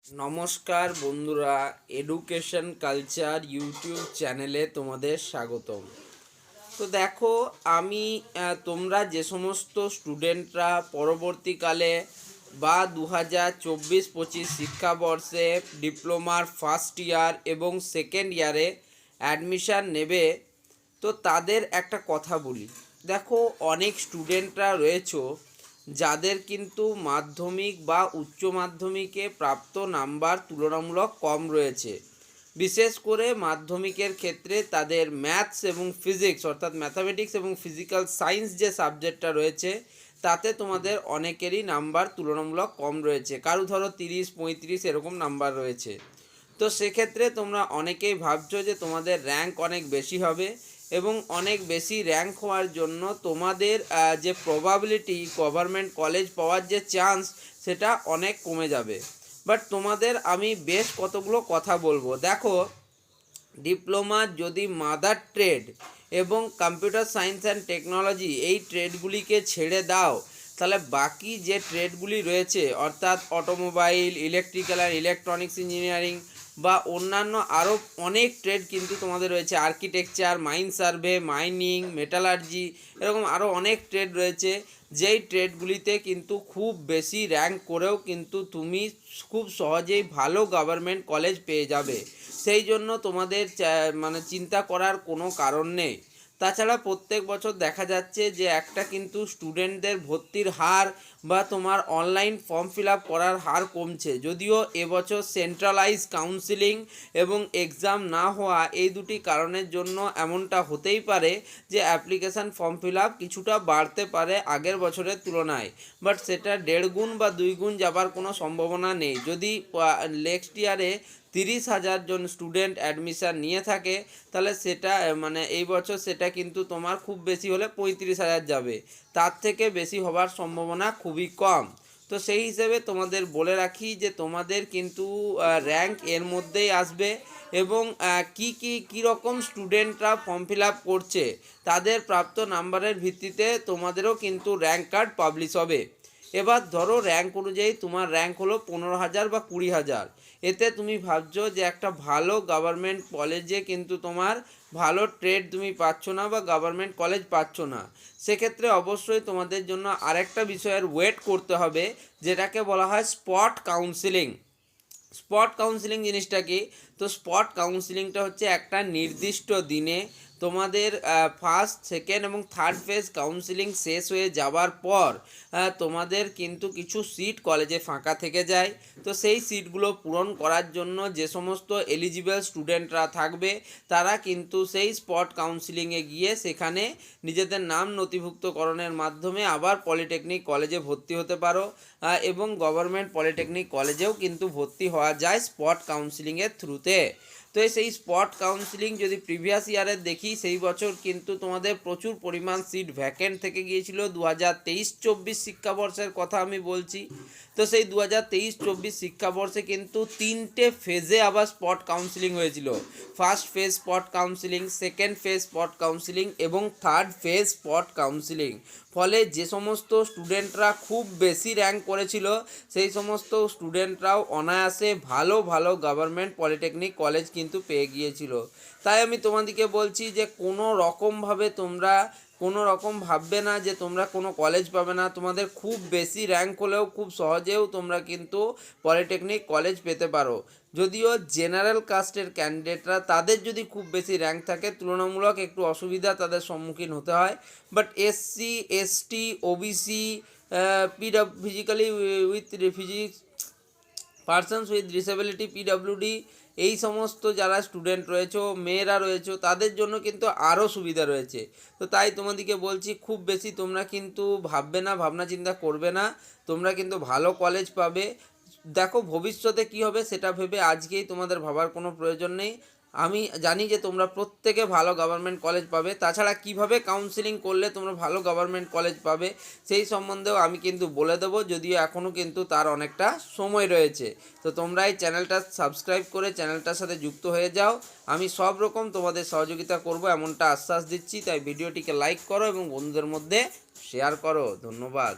নমস্কার বন্ধুরা, education culture YouTube চ্যানেলে তোমাদের স্বাগতম। তো দেখো, আমি তোমরা যে সমস্ত স্টুডেন্টরা পরবর্তীকালে বা 2024-25 শিক্ষাবর্ষে ডিপ্লোমার ফার্স্ট ইয়ার এবং সেকেন্ড ইয়ারে অ্যাডমিশান নেবে, তো তাদের একটা কথা বলি। দেখো, অনেক স্টুডেন্টরা রয়েছে যাদের কিন্তু মাধ্যমিক বা উচ্চ মাধ্যমিকে প্রাপ্ত নাম্বার তুলনামূলক কম রয়েছে। বিশেষ করে মাধ্যমিকের ক্ষেত্রে তাদের ম্যাথস এবং ফিজিক্স অর্থাৎ ম্যাথামেটিক্স এবং ফিজিক্যাল সায়েন্স যে সাবজেক্টটা রয়েছে তাতে তোমাদের অনেকেরই নাম্বার তুলনামূলক কম রয়েছে। কারো ধরো 30-35 এরকম নাম্বার রয়েছে। তো সেক্ষেত্রে তোমরা অনেকেই ভাবছো যে তোমাদের র্যাঙ্ক অনেক বেশি হবে এবং অনেক বেশি র্যাঙ্ক হওয়ার জন্য তোমাদের যে প্রবাবিলিটি গভর্নমেন্ট কলেজ পাওয়ার যে চান্স সেটা অনেক কমে যাবে। বাট তোমাদের আমি বেশ কতগুলো কথা বলবো। দেখো, ডিপ্লোমার যদি মাদার ট্রেড এবং কম্পিউটার সায়েন্স অ্যান্ড টেকনোলজি এই ট্রেডগুলিকে ছেড়ে দাও, তাহলে বাকি যে ট্রেডগুলি রয়েছে অর্থাৎ automobile, electrical and electronics engineering বা অন্যান্য আরও অনেক ট্রেড কিন্তু তোমাদের রয়েছে, architecture, mine survey, mining, metallurgy, এরকম আরও অনেক ট্রেড রয়েছে যেই ট্রেডগুলিতে কিন্তু খুব বেশি র্যাঙ্ক করেও কিন্তু তুমি খুব সহজেই ভালো গভর্নমেন্ট কলেজ পেয়ে যাবে। সেই জন্য তোমাদের চিন্তা করার কোনো কারণ নেই। তাছাড়া প্রত্যেক বছর দেখা যাচ্ছে যে একটা কিন্তু স্টুডেন্টদের ভর্তির হার বা তোমার অনলাইন ফর্ম ফিল আপ করার হার কমছে। যদিও এবছর সেন্ট্রালাইজ কাউন্সিলিং এবং এক্সাম না হওয়া এই দুটি কারণের জন্য এমনটা হতেই পারে যে অ্যাপ্লিকেশান ফর্ম ফিল আপ কিছুটা বাড়তে পারে আগের বছরের তুলনায়, বাট সেটা 1.5 গুণ বা 2 গুণ যাবার কোনো সম্ভাবনা নেই। যদি নেক্সট ইয়ারে 30,000 জন স্টুডেন্ট অ্যাডমিশান নিয়ে থাকে, তাহলে সেটা এই বছর সেটা কিন্তু তোমার খুব বেশি হলে 35,000 যাবে, তার থেকে বেশি হবার সম্ভাবনা খুবই কম। তো সেই হিসেবে তোমাদের বলে রাখি যে তোমাদের কিন্তু র্যাঙ্ক এর মধ্যেই আসবে এবং কী রকম স্টুডেন্টরা ফর্ম ফিল আপ করছে তাদের প্রাপ্ত নাম্বারের ভিত্তিতে তোমাদেরও কিন্তু র্যাঙ্ক কার্ড পাবলিশ হবে। এবার ধরো র্যাঙ্ক অনুযায়ী তোমার র্যাঙ্ক হলো 15,000 বা 20,000, এতে তুমি ভাবছো যে একটা ভালো গভর্নমেন্ট কলেজে কিন্তু তোমার ভালো ট্রেড তুমি পাচ্ছ না বা গভর্নমেন্ট কলেজ পাচ্ছ না, সেক্ষেত্রে অবশ্যই তোমাদের জন্য আরেকটা বিষয়ের ওয়েট করতে হবে, যেটাকে বলা হয় স্পট কাউন্সিলিং। স্পট কাউন্সিলিং জিনিসটা কি? তো স্পট কাউন্সিলিংটা হচ্ছে একটা নির্দিষ্ট দিনে তোমাদের ফার্স্ট, সেকেন্ড এবং থার্ড ফেজ কাউন্সিলিং শেষ হয়ে যাওয়ার পর তোমাদের কিন্তু কিছু সিট কলেজে ফাঁকা থেকে যায়। তো সেই সিটগুলো পূরণ করার জন্য যে সমস্ত এলিজিবল স্টুডেন্টরা থাকবে তারা কিন্তু সেই স্পট কাউন্সিলিংয়ে গিয়ে সেখানে নিজেদের নাম নথিভুক্তকরণের মাধ্যমে আবার পলিটেকনিক কলেজে ভর্তি হতে পারো এবং গভর্নমেন্ট পলিটেকনিক কলেজেও কিন্তু ভর্তি হওয়া যায় স্পট কাউন্সিলিংয়ের থ্রুতে। তো সেই স্পট কাউন্সিলিং যদি প্রিভিয়াস ইয়ারের দেখি, সেই বছর কিন্তু তোমাদের প্রচুর পরিমাণ সিট ভ্যাকেন্ট থেকে গিয়েছিল। 2023-24 শিক্ষাবর্ষের কথা আমি বলছি। তো সেই 2023-24 শিক্ষাবর্ষে কিন্তু 3টে ফেজে আবার স্পট কাউন্সিলিং হয়েছিল। First phase spot counselling, second phase spot counselling এবং থার্ড ফেজ স্পট কাউন্সিলিং। ফলে যে সমস্ত স্টুডেন্টরা খুব বেশি র্যাঙ্ক করেছিল সেই সমস্ত স্টুডেন্টরাও অনায়াসে ভালো ভালো গভর্নমেন্ট পলিটেকনিক কলেজ কিন্তু পেয়ে গিয়েছিল। তাই আমি তোমাদেরকে বলছি যে কোনো রকম ভাববে না যে তোমরা কোনো কলেজ পাবে না। তোমাদের খুব বেশি র্যাঙ্ক হলেও খুব সহজেও তোমরা কিন্তু পলিটেকনিক কলেজ পেতে পারো। যদিও জেনারেল কাস্টের ক্যান্ডিডেটরা তাদের যদি খুব বেশি র্যাঙ্ক থাকে তুলনামূলক একটু অসুবিধা তাদের সম্মুখীন হতে হয়, but SC, ST, OBC, physically with physics persons with disability, PWD, এই সমস্ত যারা স্টুডেন্ট রয়েছে, মেয়েরা রয়েছে, তাদের জন্য কিন্তু আরও সুবিধা রয়েছে। তো তাই তোমাদেরকে বলছি খুব বেশি তোমরা কিন্তু ভাববে না, ভাবনা চিন্তা করবে না, তোমরা কিন্তু ভালো কলেজ পাবে। দেখো ভবিষ্যতে কী হবে সেটা ভেবে আজকেই তোমাদের ভাবার কোনো প্রয়োজন নেই। আমি জানি যে তোমরা প্রত্যেকে ভালো গভর্নমেন্ট কলেজ পাবে। তাছাড়া কিভাবে কাউন্সিলিং করলে তোমরা ভালো গভর্নমেন্ট কলেজ পাবে সেই সম্বন্ধেও আমি কিন্তু বলে দেবো, যদিও এখনও কিন্তু তার অনেকটা সময় রয়েছে। তো তোমরা এই চ্যানেলটা সাবস্ক্রাইব করে চ্যানেলটার সাথে যুক্ত হয়ে যাও। আমি সব রকম তোমাদের সহযোগিতা করব এমনটা আশ্বাস দিচ্ছি। তাই ভিডিওটিকে লাইক করো এবং বন্ধুদের মধ্যে শেয়ার করো। ধন্যবাদ।